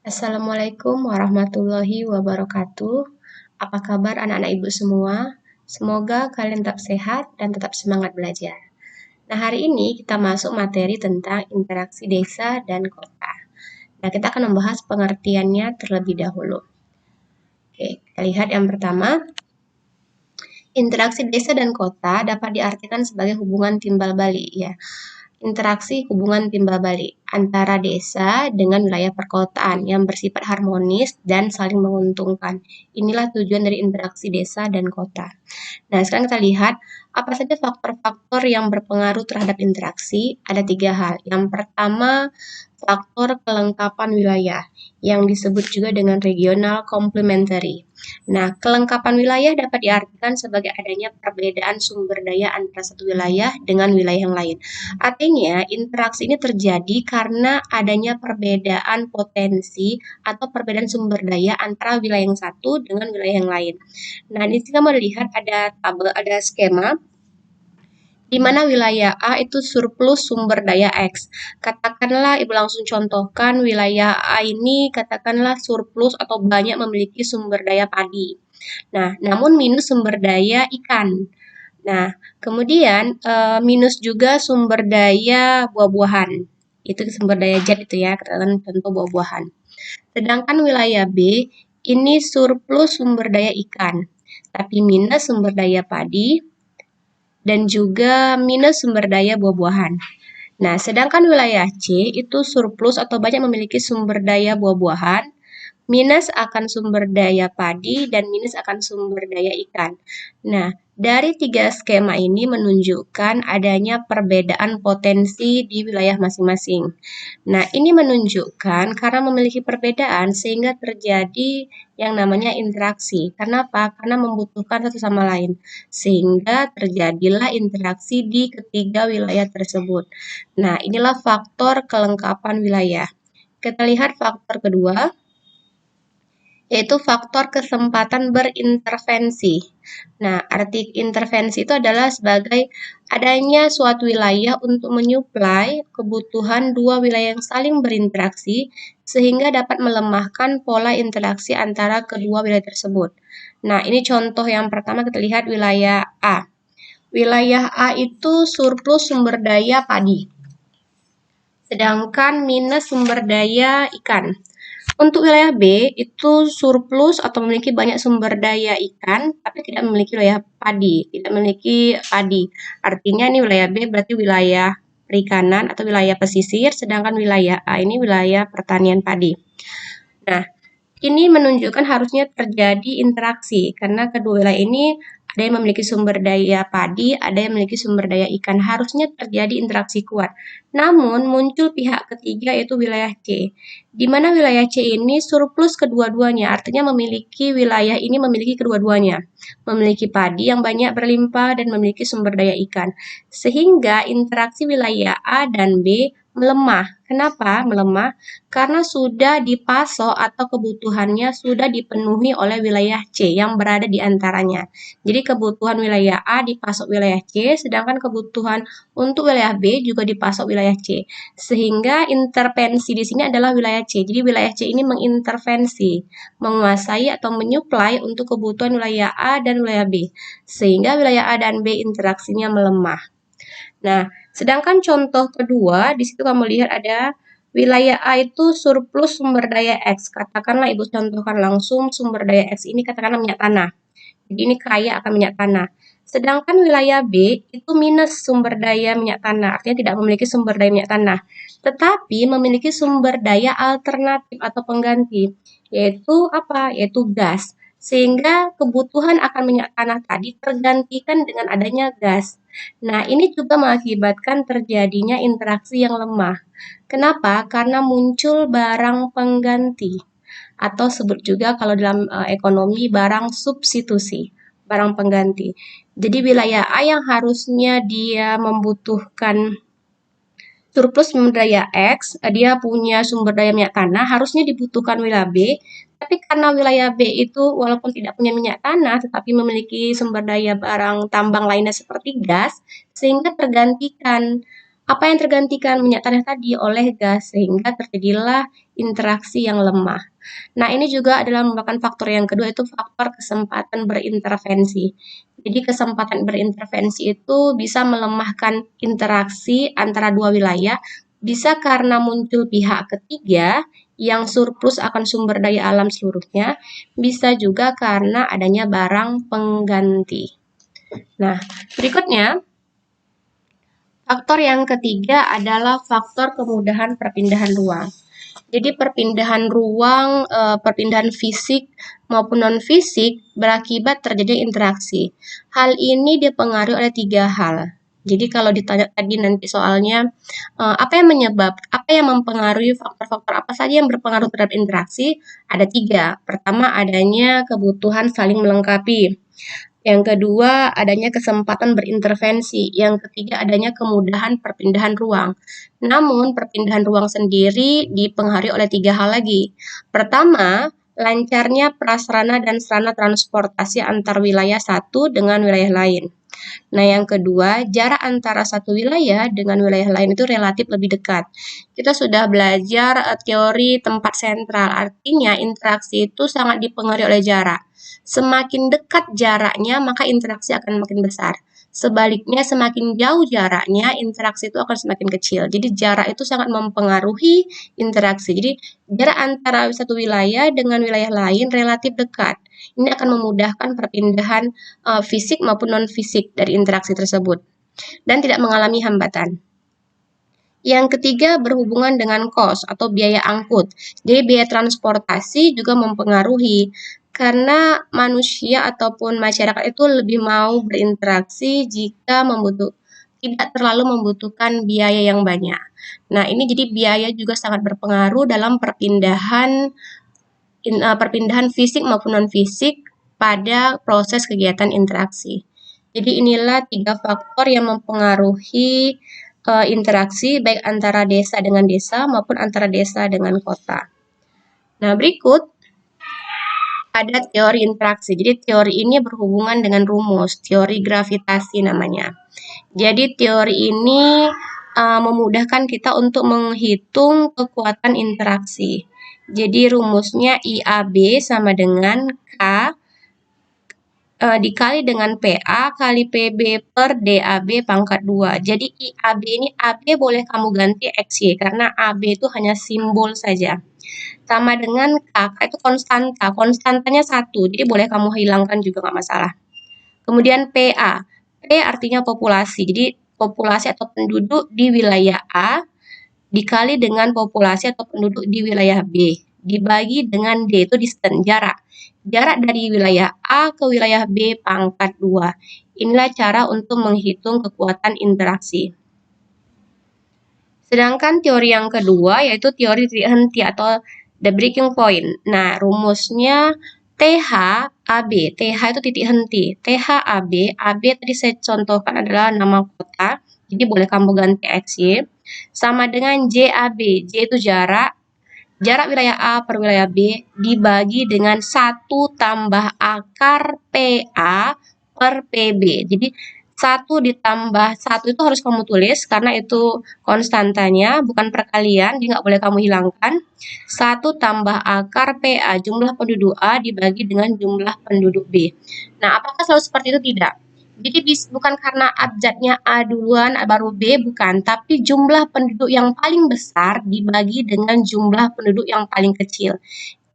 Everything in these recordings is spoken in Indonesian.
Assalamualaikum warahmatullahi wabarakatuh. Apa kabar anak-anak ibu semua? Semoga kalian tetap sehat dan tetap semangat belajar. Nah, hari ini kita masuk materi tentang interaksi desa dan kota. Nah, kita akan membahas pengertiannya terlebih dahulu. Oke, kita lihat yang pertama. Interaksi desa dan kota dapat diartikan sebagai hubungan timbal balik, ya. Interaksi hubungan timbal balik antara desa dengan wilayah perkotaan yang bersifat harmonis dan saling menguntungkan. Inilah tujuan dari interaksi desa dan kota. Nah, sekarang kita lihat apa saja faktor-faktor yang berpengaruh terhadap interaksi. Ada 3 hal. Yang pertama, faktor kelengkapan wilayah yang disebut juga dengan regional complementary. Nah, kelengkapan wilayah dapat diartikan sebagai adanya perbedaan sumber daya antara satu wilayah dengan wilayah yang lain. Artinya, interaksi ini terjadi karena adanya perbedaan potensi atau perbedaan sumber daya antara wilayah yang satu dengan wilayah yang lain. Nah, di sini kamu lihat ada tabel, ada skema di mana wilayah A itu surplus sumber daya X. Katakanlah, Ibu langsung contohkan wilayah A ini katakanlah surplus atau banyak memiliki sumber daya padi. Nah, namun minus sumber daya ikan. Nah, kemudian minus juga sumber daya buah-buahan. Itu sumber daya zat itu ya, katakan contoh buah-buahan. Sedangkan wilayah B ini surplus sumber daya ikan, tapi minus sumber daya padi dan juga minus sumber daya buah-buahan. Nah, sedangkan wilayah C itu surplus atau banyak memiliki sumber daya buah-buahan, minus akan sumber daya padi, dan minus akan sumber daya ikan. Nah, dari 3 skema ini menunjukkan adanya perbedaan potensi di wilayah masing-masing. Nah, ini menunjukkan karena memiliki perbedaan sehingga terjadi yang namanya interaksi. Kenapa? Karena membutuhkan satu sama lain. Sehingga terjadilah interaksi di ketiga wilayah tersebut. Nah, inilah faktor kelengkapan wilayah. Kita lihat faktor kedua, yaitu faktor kesempatan berintervensi. Nah, arti intervensi itu adalah sebagai adanya suatu wilayah untuk menyuplai kebutuhan dua wilayah yang saling berinteraksi sehingga dapat melemahkan pola interaksi antara kedua wilayah tersebut. Nah, ini contoh yang pertama kita lihat wilayah A. Wilayah A itu surplus sumber daya padi, sedangkan minus sumber daya ikan. Untuk wilayah B itu surplus atau memiliki banyak sumber daya ikan, tapi tidak memiliki wilayah padi, tidak memiliki padi. Artinya ini wilayah B berarti wilayah perikanan atau wilayah pesisir, sedangkan wilayah A ini wilayah pertanian padi. Nah, ini menunjukkan harusnya terjadi interaksi karena kedua wilayah ini ada yang memiliki sumber daya padi, ada yang memiliki sumber daya ikan. Harusnya terjadi interaksi kuat. Namun muncul pihak ketiga yaitu wilayah C. Di mana wilayah C ini surplus kedua-duanya, artinya memiliki wilayah ini memiliki kedua-duanya. Memiliki padi yang banyak berlimpah dan memiliki sumber daya ikan. Sehingga interaksi wilayah A dan B melemah. Kenapa melemah? Karena sudah dipasok atau kebutuhannya sudah dipenuhi oleh wilayah C yang berada di antaranya. Jadi kebutuhan wilayah A dipasok wilayah C, sedangkan kebutuhan untuk wilayah B juga dipasok wilayah C. Sehingga intervensi di sini adalah wilayah C. Jadi wilayah C ini mengintervensi, menguasai atau menyuplai untuk kebutuhan wilayah A dan wilayah B. Sehingga wilayah A dan B interaksinya melemah. Nah, sedangkan contoh kedua, di situ kamu lihat ada wilayah A itu surplus sumber daya X. Katakanlah Ibu contohkan langsung sumber daya X ini katakanlah minyak tanah. Jadi ini kaya akan minyak tanah. Sedangkan wilayah B itu minus sumber daya minyak tanah, artinya tidak memiliki sumber daya minyak tanah. Tetapi memiliki sumber daya alternatif atau pengganti, yaitu apa? Yaitu gas. Sehingga kebutuhan akan minyak tanah tadi tergantikan dengan adanya gas. Nah, ini juga mengakibatkan terjadinya interaksi yang lemah. Kenapa? Karena muncul barang pengganti atau sebut juga kalau dalam ekonomi barang substitusi, barang pengganti. Jadi wilayah A yang harusnya dia membutuhkan surplus sumber daya X, dia punya sumber daya minyak tanah, harusnya dibutuhkan wilayah B, tapi karena wilayah B itu walaupun tidak punya minyak tanah, tetapi memiliki sumber daya barang tambang lainnya seperti gas, sehingga tergantikan Apa yang tergantikan minyak tanah tadi? Oleh gas, sehingga terjadilah interaksi yang lemah. Nah, ini juga adalah merupakan faktor yang kedua, itu faktor kesempatan berintervensi. Jadi kesempatan berintervensi itu bisa melemahkan interaksi antara dua wilayah, bisa karena muncul pihak ketiga yang surplus akan sumber daya alam seluruhnya, bisa juga karena adanya barang pengganti. Nah, berikutnya, faktor yang ketiga adalah faktor kemudahan perpindahan ruang. Jadi perpindahan ruang, perpindahan fisik maupun non-fisik berakibat terjadi interaksi. Hal ini dipengaruhi oleh 3 hal. Jadi kalau ditanya tadi nanti soalnya, apa yang mempengaruhi faktor-faktor apa saja yang berpengaruh terhadap interaksi? Ada 3. Pertama, adanya kebutuhan saling melengkapi. Yang kedua, adanya kesempatan berintervensi. Yang ketiga, adanya kemudahan perpindahan ruang. Namun, perpindahan ruang sendiri dipengaruhi oleh 3 hal lagi. Pertama, lancarnya prasarana dan sarana transportasi antar wilayah satu dengan wilayah lain. Nah, yang kedua, jarak antara satu wilayah dengan wilayah lain itu relatif lebih dekat. Kita sudah belajar teori tempat sentral, artinya interaksi itu sangat dipengaruhi oleh jarak. Semakin dekat jaraknya, maka interaksi akan makin besar. Sebaliknya, semakin jauh jaraknya, interaksi itu akan semakin kecil. Jadi, jarak itu sangat mempengaruhi interaksi. Jadi, jarak antara satu wilayah dengan wilayah lain relatif dekat. Ini akan memudahkan perpindahan fisik maupun non-fisik dari interaksi tersebut dan tidak mengalami hambatan. Yang ketiga berhubungan dengan kos atau biaya angkut. Jadi biaya transportasi juga mempengaruhi karena manusia ataupun masyarakat itu lebih mau berinteraksi jika tidak terlalu membutuhkan biaya yang banyak. Nah, ini jadi biaya juga sangat berpengaruh dalam perpindahan fisik maupun non-fisik pada proses kegiatan interaksi. Jadi inilah 3 faktor yang mempengaruhi interaksi baik antara desa dengan desa maupun antara desa dengan kota. Nah, berikut ada teori interaksi. Jadi teori ini berhubungan dengan rumus, teori gravitasi namanya. Jadi teori ini memudahkan kita untuk menghitung kekuatan interaksi. Jadi rumusnya IAB sama dengan K dikali dengan PA kali PB per DAB pangkat 2. Jadi IAB ini, AB boleh kamu ganti XY karena AB itu hanya simbol saja. Sama dengan K itu konstanta, konstantanya 1, jadi boleh kamu hilangkan juga nggak masalah. Kemudian PA, P artinya populasi, jadi populasi atau penduduk di wilayah A dikali dengan populasi atau penduduk di wilayah B, dibagi dengan D, itu distance, jarak. Jarak dari wilayah A ke wilayah B pangkat 2. Inilah cara untuk menghitung kekuatan interaksi. Sedangkan teori yang kedua yaitu teori titik henti atau the breaking point. Nah, rumusnya TH AB. TH itu titik henti. TH AB. AB tadi saya contohkan adalah nama kota. Jadi boleh kamu ganti XY. Sama dengan JAB. J itu jarak. Jarak wilayah A per wilayah B dibagi dengan 1 tambah akar PA per PB. Jadi 1 ditambah 1 itu harus kamu tulis karena itu konstantanya, bukan perkalian, jadi nggak boleh kamu hilangkan. 1 tambah akar PA, jumlah penduduk A dibagi dengan jumlah penduduk B. Nah, apakah selalu seperti itu? Tidak. Jadi bukan karena abjadnya A duluan baru B, bukan, tapi jumlah penduduk yang paling besar dibagi dengan jumlah penduduk yang paling kecil.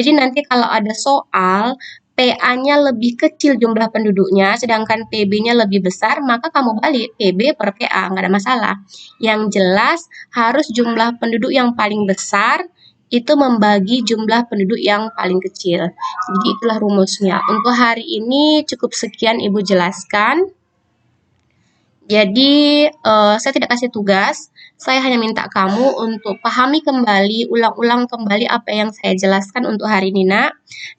Jadi nanti kalau ada soal PA-nya lebih kecil jumlah penduduknya, sedangkan PB-nya lebih besar, maka kamu balik PB per PA, nggak ada masalah. Yang jelas harus jumlah penduduk yang paling besar itu membagi jumlah penduduk yang paling kecil. Jadi itulah rumusnya. Untuk hari ini cukup sekian Ibu jelaskan. Jadi saya tidak kasih tugas, saya hanya minta kamu untuk pahami kembali, ulang-ulang kembali apa yang saya jelaskan untuk hari ini, Nak.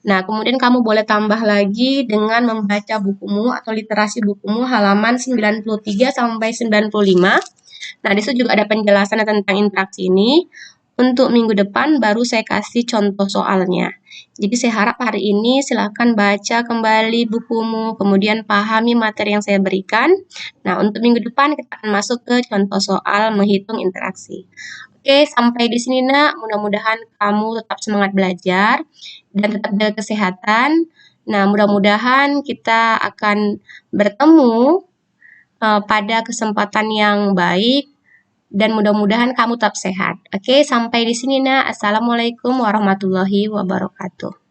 Nah, kemudian kamu boleh tambah lagi dengan membaca bukumu atau literasi bukumu halaman 93 sampai 95. Nah, di situ juga ada penjelasan tentang interaksi ini. Untuk minggu depan baru saya kasih contoh soalnya. Jadi saya harap hari ini silakan baca kembali bukumu, kemudian pahami materi yang saya berikan. Nah, untuk minggu depan kita akan masuk ke contoh soal menghitung interaksi. Oke, sampai di sini Nak. Mudah-mudahan kamu tetap semangat belajar dan tetap jaga kesehatan. Nah, mudah-mudahan kita akan bertemu pada kesempatan yang baik dan mudah-mudahan kamu tetap sehat. Oke, sampai di sini Nak. Assalamualaikum warahmatullahi wabarakatuh.